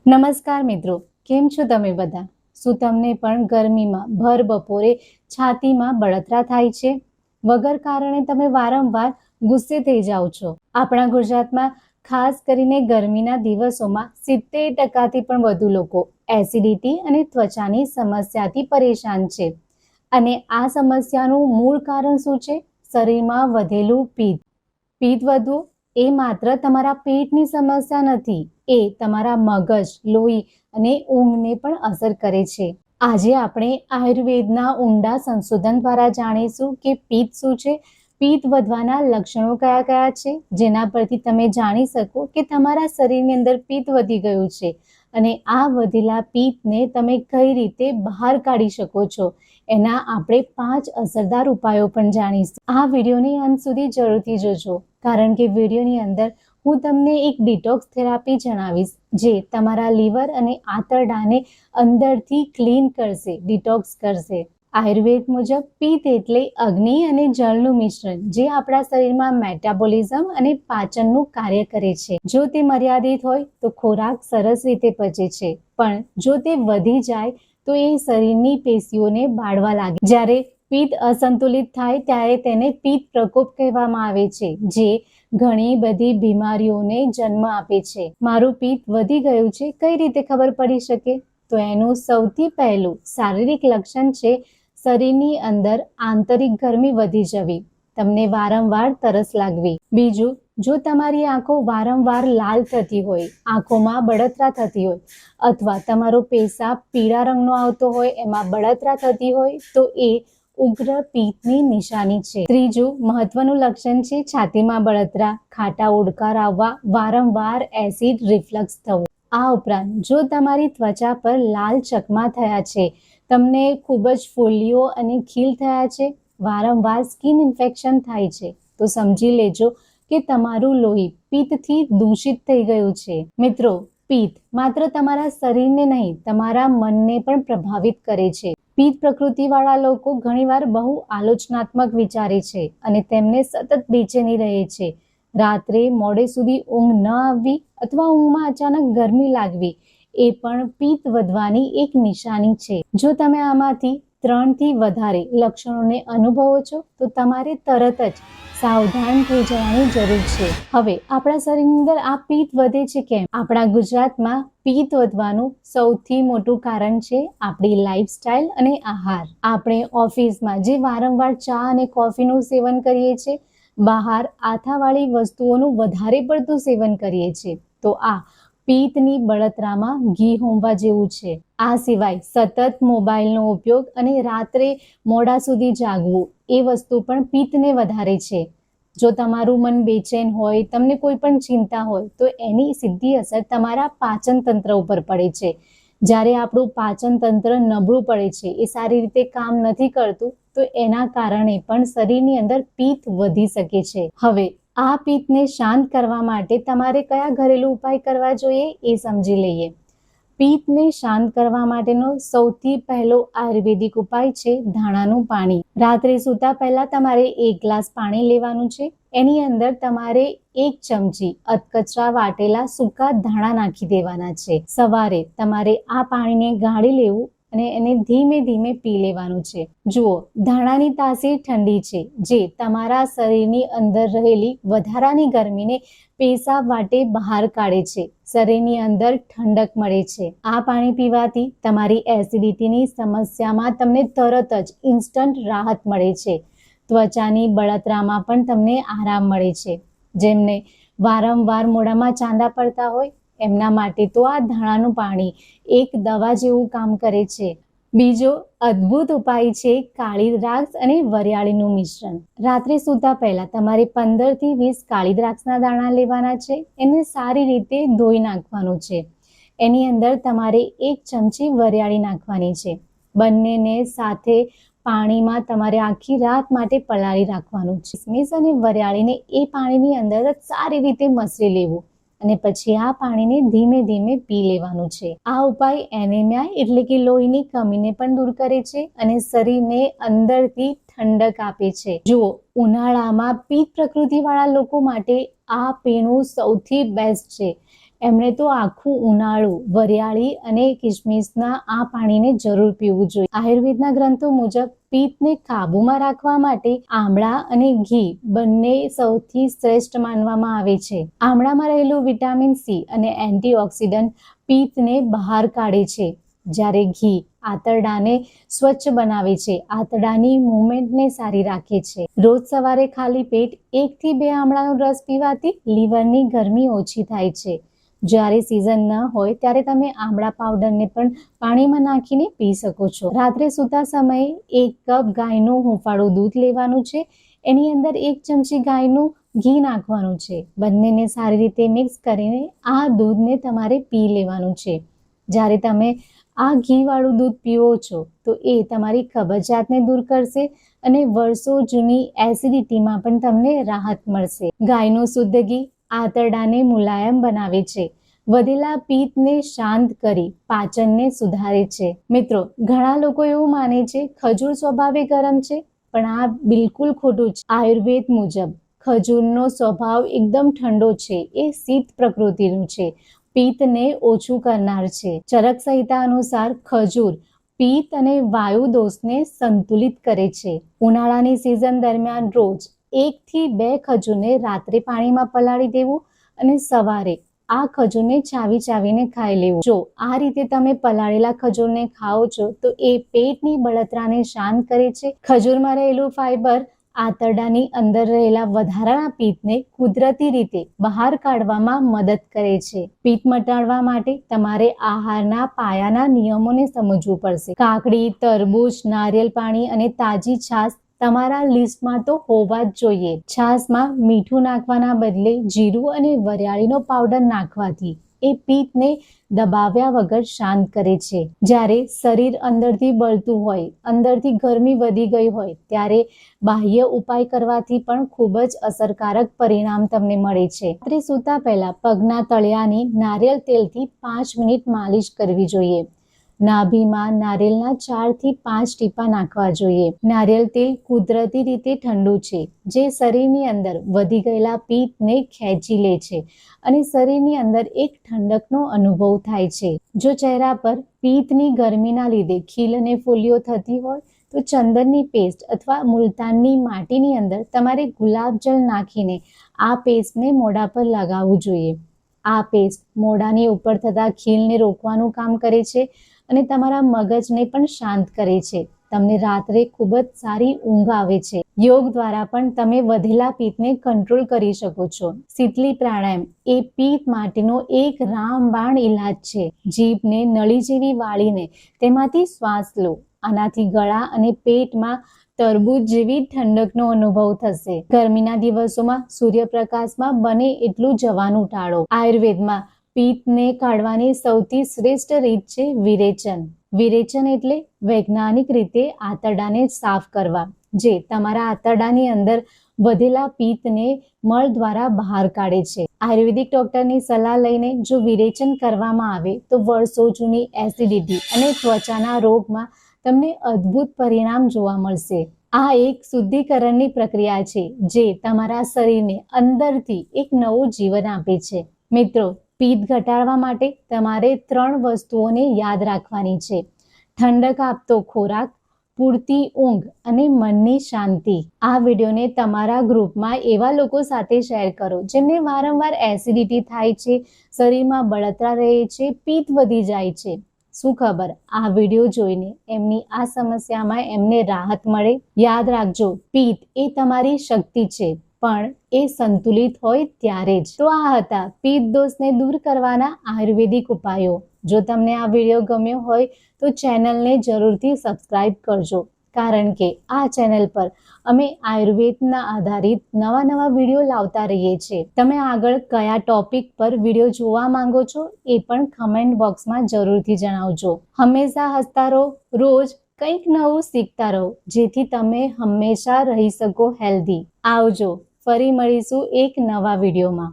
નમસ્કાર મિત્રો, કેમ છો તમે બધા? શું તમને પણ ગરમીમાં ભર બપોરે છાતીમાં બળતરા થાય છે? વગર કારણે તમે વારંવાર ગુસ્સે થઈ જાઓ છો. આપણા ગુજરાતમાં ખાસ કરીને ગરમીના દિવસોમાં 70% પણ વધુ લોકો એસિડિટી અને ત્વચાની સમસ્યાથી પરેશાન છે. અને આ સમસ્યાનું મૂળ કારણ શું છે? શરીરમાં વધેલું પિત્ત. પિત્ત વધવું એ માત્ર તમારા પેટની સમસ્યા નથી, એ તમારા મગજ, લોહી અને ઊંઘને પણ અસર કરે છે. આજે આપણે આયુર્વેદના ઊંડા સંશોધન દ્વારા જાણીશું કે પિત્ત શું છે, પિત્ત વધવાના લક્ષણો કયા કયા છે, જેના પરથી તમે જાણી શકો કે તમારા શરીરની અંદર પિત્ત વધી ગયું છે અને આ વધેલા પિત્તને તમે કઈ રીતે બહાર કાઢી શકો છો. એના આપણે 5 અસરદાર ઉપાયો પણ જાણીશું. આ વિડીયોની અંત સુધી જરૂરથી જોજો, કારણ કે વિડીયોની અંદર હું તમને એક ડિટોક્સ થેરાપી જણાવીશ જે તમારા લીવર અને આંતરડાને અંદરથી ક્લીન કરશે, ડિટોક્સ કરશે. આયુર્વેદ મુજબ પિત્ત એટલે અગ્નિ અને જળનું મિશ્રણ જે આપણા શરીરમાં મેટાબોલિઝમ અને પાચનનું કાર્ય કરે છે. જો તે મર્યાદિત હોય તો ખોરાક સરસ રીતે પચે છે, પણ જો તે વધી જાય તો એ શરીરની પેશીઓને બાળવા લાગે. જ્યારે પિત્ત અસંતુલિત થાય ત્યારે તેને પિત્ત પ્રકોપ કહેવામાં આવે છે, જે ઘણી બધી બીમારીઓને જન્મ આપે છે. મારું પિત્ત વધી ગયું છે, કઈ રીતે ખબર પડી શકે? તો એનું સૌથી પહેલું શારીરિક લક્ષણ છે શરીરની અંદર આંતરિક ગરમી વધી જવી, તમને વારંવાર તરસ લાગવી. બીજું, જો તમારી આંખો વારંવાર લાલ થતી હોય, આંખોમાં બળતરા થતી હોય અથવા તમારો પેશાબ પીળા રંગનો આવતો હોય, એમાં બળતરા થતી હોય, તો એ ઉગ્ર પિત્તની નિશાની છે. ત્રીજું મહત્વનું લક્ષણ છે છાતીમાં બળતરા, ખાટા ઓડકાર આવવા, વારંવાર એસિડ રિફ્લક્સ થવું. આ ઉપરાંત જો તમારી ત્વચા પર લાલ ચકમા થયા છે, તમને ખૂબ જ ફોલ્લીઓ અને ખીલ થયા છે, વારંવાર સ્કિન ઇન્ફેક્શન થાય છે, તો સમજી લેજો કે તમારું લોહી પિત્તથી દૂષિત થઈ ગયું છે. મિત્રો, પિત્ત માત્ર તમારા શરીરને નહીં, તમારા મનને પણ પ્રભાવિત કરે છે. પિત્ત પ્રકૃતિવાળા લોકો ઘણીવાર બહુ આલોચનાત્મક વિચારે છે અને તેમને સતત બેચેની રહે છે. રાત્રે મોડે સુધી ઊંઘ ન આવવી અથવા ઊંઘમાં અચાનક ગરમી લાગવી એ પણ પિત્ત વધવાની એક નિશાની છે. જો તમે આમાંથી 3 થી વધારે લક્ષણોને અનુભવો છો તો તમારે તરત જ સાવધાન થઈ જવાની જરૂર છે. હવે આપણા શરીરની અંદર આ પિત્ત વધે છે કેમ? આપણા ગુજરાતમાં પિત્ત વધવાનું સૌથી મોટું કારણ છે આપણી લાઈફસ્ટાઈલ અને આહાર. આપણે ઓફિસમાં જે વારંવાર ચા અને કોફીનું સેવન કરીએ છીએ, બહાર આથાવાળી વસ્તુઓનું વધારે પડતું સેવન કરીએ છીએ, તો આ પિત્તની બળતરામાં ઘી હોમવા જેવું છે. આ સિવાય સતત મોબાઈલનો ઉપયોગ અને રાત્રે મોડા સુધી જાગવું એ વસ્તુ પણ પિત્તને વધારે છે. જો તમારું મન બેચેન હોય, તમને કોઈ પણ ચિંતા હોય, તો એની સીધી અસર તમારા પાચન તંત્ર ઉપર પડે છે. જ્યારે આપણું પાચન તંત્ર નબળું પડે છે, એ સારી રીતે કામ નથી કરતું, તો એના કારણે પણ શરીરની અંદર પિત્ત વધી શકે છે. હવે આ પિત્તને શાંત કરવા માટે તમારે કયા ઘરેલું ઉપાય કરવા જોઈએ એ સમજી લઈએ. પિત્તને શાંત કરવા માટેનો સૌથી પહેલો આયુર્વેદિક ઉપાય છે ધાણાનું પાણી. રાત્રે સૂતા પહેલા તમારે 1 ગ્લાસ પાણી લેવાનું છે. એની અંદર તમારે 1 ચમચી અધકચરા વાટેલા સૂકા ધાણા નાખી દેવાના છે. સવારે તમારે આ પાણીને ગાળી લેવું અને એને ધીમે ધીમે પી લેવાનું છે. જુઓ, ધાણાની તાસીર ઠંડી છે, જે તમારા શરીરની અંદર રહેલી વધારાની ગરમીને પેશાબ વાટે બહાર કાઢે છે. શરીરની અંદર ઠંડક મળે છે. આ પાણી પીવાથી તમારી એસિડિટીની સમસ્યામાં તમને તરત જ ઇન્સ્ટન્ટ રાહત મળે છે. ત્વચાની બળતરામાં પણ તમને આરામ મળે છે. જેમને વારંવાર મોઢામાં ચાંદા પડતા હોય, એમના માટે તો આ ધાણાનું પાણી એક દવા જેવું કામ કરે છે. બીજો અદ્ભુત ઉપાય છે કાળી દ્રાક્ષ અને વરિયાળીનું મિશ્રણ. રાત્રે સૂતા પહેલા તમારે 15 થી 20 કાળી દ્રાક્ષના દાણા લેવાના છે. એને સારી રીતે ધોઈ નાખવાનું છે. એની અંદર તમારે 1 ચમચી વરિયાળી નાખવાની છે. બંનેને સાથે પાણીમાં તમારે આખી રાત માટે પલાળી રાખવાનું છે. કિસમિસ અને વરિયાળીને એ પાણીની અંદર જ સારી રીતે મસળી લેવું અને પછી આ પાણીને ધીમે ધીમે પી લેવાનું છે. આ ઉપાય એનેમિયા એટલે કે લોહીની કમીને પણ દૂર કરે છે અને શરીરને અંદરથી ઠંડક આપે છે. જુઓ, ઉનાળામાં પિત્ત પ્રકૃતિવાળા લોકો માટે આ પીણું સૌથી બેસ્ટ છે. એમણે તો આખું ઉનાળું વરિયાળી અને કિસમિસના આ પાણીને જરૂર પીવું જોઈએ. આયુર્વેદના ગ્રંથો મુજબ પિત્તને કાબૂમાં રાખવા માટે આમળા અને ઘી બંને સૌથી શ્રેષ્ઠ માનવામાં આવે છે. આમળામાં રહેલું વિટામિન સી અને એન્ટીઓક્સિડન્ટ પિત્તને બહાર કાઢે છે, જ્યારે ઘી આંતરડાને સ્વચ્છ બનાવે છે, આંતરડાની મૂવમેન્ટને સારી રાખે છે. રોજ સવારે ખાલી પેટ 1 થી 2 આમળાનો રસ પીવાથી લીવરની ગરમી ઓછી થાય છે. જ્યારે સિઝન ન હોય ત્યારે તમે આમળા પાવડરને પણ પાણીમાં નાખીને પી શકો છો. રાત્રે સૂતા સમયે 1 કપ ગાયનું હુંફાળું દૂધ લેવાનું છે. એની અંદર 1 ચમચી ગાયનું ઘી નાખવાનું છે. બંનેને સારી રીતે મિક્સ કરીને આ દૂધને તમારે પી લેવાનું છે. જ્યારે તમે આ ઘીવાળું દૂધ પીવો છો તો એ તમારી કબજિયાતને દૂર કરશે અને વર્ષો જૂની એસિડિટીમાં પણ તમને રાહત મળશે. ગાયનું શુદ્ધ ઘી આંતરડાને મુલાયમ બનાવે છે, વધેલા પિત્તને શાંત કરી પાચનને સુધારે છે. મિત્રો, ઘણા લોકો એવું માને છે ખજૂર સ્વભાવે ગરમ છે, પણ આ બિલકુલ ખોટું છે. આયુર્વેદ મુજબ ખજૂરનો સ્વભાવ એકદમ ઠંડો છે. એ શીત પ્રકૃતિનું છે, પિત્તને ઓછું કરનાર છે. ચરક સંહિતા અનુસાર ખજૂર પિત્ત અને વાયુ દોષને સંતુલિત કરે છે. ઉનાળાની સિઝન દરમિયાન રોજ 1 થી 2 ખજૂરને રાત્રે પાણીમાં પલાળી દેવું અને સવારે આ ખજૂરને ચાવીને ખાઈ લેવું. જો આ રીતે તમે પલાળેલા ખજૂરને ખાઓ છો તો એ પેટની બળતરાને શાંત કરે છે. ખજૂરમાં રહેલું ફાઈબર આંતરડાની અંદર રહેલા વધારાના પિત્તને કુદરતી રીતે બહાર કાઢવામાં મદદ કરે છે. પિત્ત મટાડવા માટે તમારે આહારના પાયાના નિયમોને સમજવું પડશે. કાકડી, તરબૂચ, નારિયેળ પાણી અને તાજી છાશ તમારા લિસ્ટમાં તો હોવા જ જોઈએ. છાશમાં મીઠું નાખવાના બદલે જીરું અને વરિયાળીનો પાવડર નાખવાથી એ પિત્તને દબાવ્યા વગર શાંત કરે છે. જ્યારે શરીર અંદરથી બળતું હોય, અંદરથી ગરમી વધી ગઈ હોય, ત્યારે બાહ્ય ઉપાય કરવાથી પણ ખૂબ જ અસરકારક પરિણામ તમને મળે છે. રાત્રે સૂતા પહેલા પગના તળિયાની નારિયેળ તેલથી 5 મિનિટ માલિશ કરવી જોઈએ. નાભીમાં નારિયેળના 4 થી 5 ટીપા નાખવા જોઈએ. નારિયેળ તેલ કુદરતી રીતે ઠંડુ છે, જે શરીરની અંદર વધી ગયેલા પિત્તને ખેંચી લે છે અને શરીરની અંદર એક ઠંડકનો અનુભવ થાય છે. જો ચહેરા પર પિત્તની ગરમીના લીધે ખીલ અને ફોલ્લીઓ થતી હોય તો ચંદનની પેસ્ટ અથવા મુલતાનની માટીની અંદર તમારે ગુલાબજળ નાખીને આ પેસ્ટને મોઢા પર લગાવવું જોઈએ. આ પેસ્ટ મોઢાની ઉપર થતા ખીલને રોકવાનું કામ કરે છે અને તમારા મગજને પણ શાંત કરે છે. તમને રાત્રે ખૂબ જ સારી ઊંઘ આવે છે. યોગ દ્વારા પણ તમે વધેલા પિત્તને કંટ્રોલ કરી શકો છો. શીતલી પ્રાણાયામ એ પિત્ત માટેનો એક રામબાણ ઇલાજ છે. જીભને નળી જેવી વાળીને તેમાંથી શ્વાસ લો. આનાથી ગળા અને પેટમાં તરબૂચ જેવી ઠંડકનો અનુભવ થશે. ગરમીના દિવસોમાં સૂર્યપ્રકાશમાં બને એટલું જવાનું ટાળો. આયુર્વેદમાં પિત્તને કાઢવાની સૌથી શ્રેષ્ઠ રીત છે વિરેચન. વિરેચન એટલે વૈજ્ઞાનિક રીતે આંતરડાને સાફ કરવા, જે તમારા આંતરડાની અંદર વધેલા પિત્તને મળ દ્વારા બહાર કાઢે છે. આયુર્વેદિક ડોક્ટરની સલાહ લઈને જો વિરેચન કરવામાં આવે તો વર્ષો જૂની એસિડિટી અને ત્વચાના રોગમાં તમને અદ્ભુત પરિણામ જોવા મળશે. આ એક શુદ્ધિકરણની પ્રક્રિયા છે જે તમારા શરીરને અંદરથી એક નવું જીવન આપે છે. મિત્રો, પિત્ત ઘટાડવા માટે તમારે 3 વસ્તુઓને યાદ રાખવાની છે: ઠંડક આપતો ખોરાક, પૂરતી ઊંઘ અને મનની શાંતિ. આ વિડીયોને તમારા ગ્રુપમાં એવા લોકો સાથે શેર કરો જેમને વારંવાર એસિડિટી થાય છે, શરીરમાં બળતરા રહે છે, પિત્ત વધી જાય છે. શું ખબર આ વિડીયો જોઈને એમની આ સમસ્યામાં એમને રાહત મળે. યાદ રાખજો, પિત્ત એ તમારી શક્તિ છે, પણ એ સંતુલિત હોય ત્યારે જ. તો આ હતા પિત્ત દોષને દૂર કરવાના આયુર્વેદિક ઉપાયો. જો તમને આ વિડીયો ગમ્યો હોય તો ચેનલને જરૂરથી સબસ્ક્રાઇબ કરજો, કારણ કે આ ચેનલ પર અમે આયુર્વેદના આધારિત નવા વિડીયો લાવતા રહીએ છીએ. તમે આગળ કયા ટોપિક પર વિડીયો જોવા માંગો છો એ પણ કમેન્ટ બોક્સમાં જરૂરથી જણાવજો. હંમેશા હસતા રહો, રોજ કંઈક નવું શીખતા રહો, જેથી તમે હંમેશા રહી શકો હેલ્ધી. આવજો, ફરી મળીશું એક નવા વિડીયોમાં.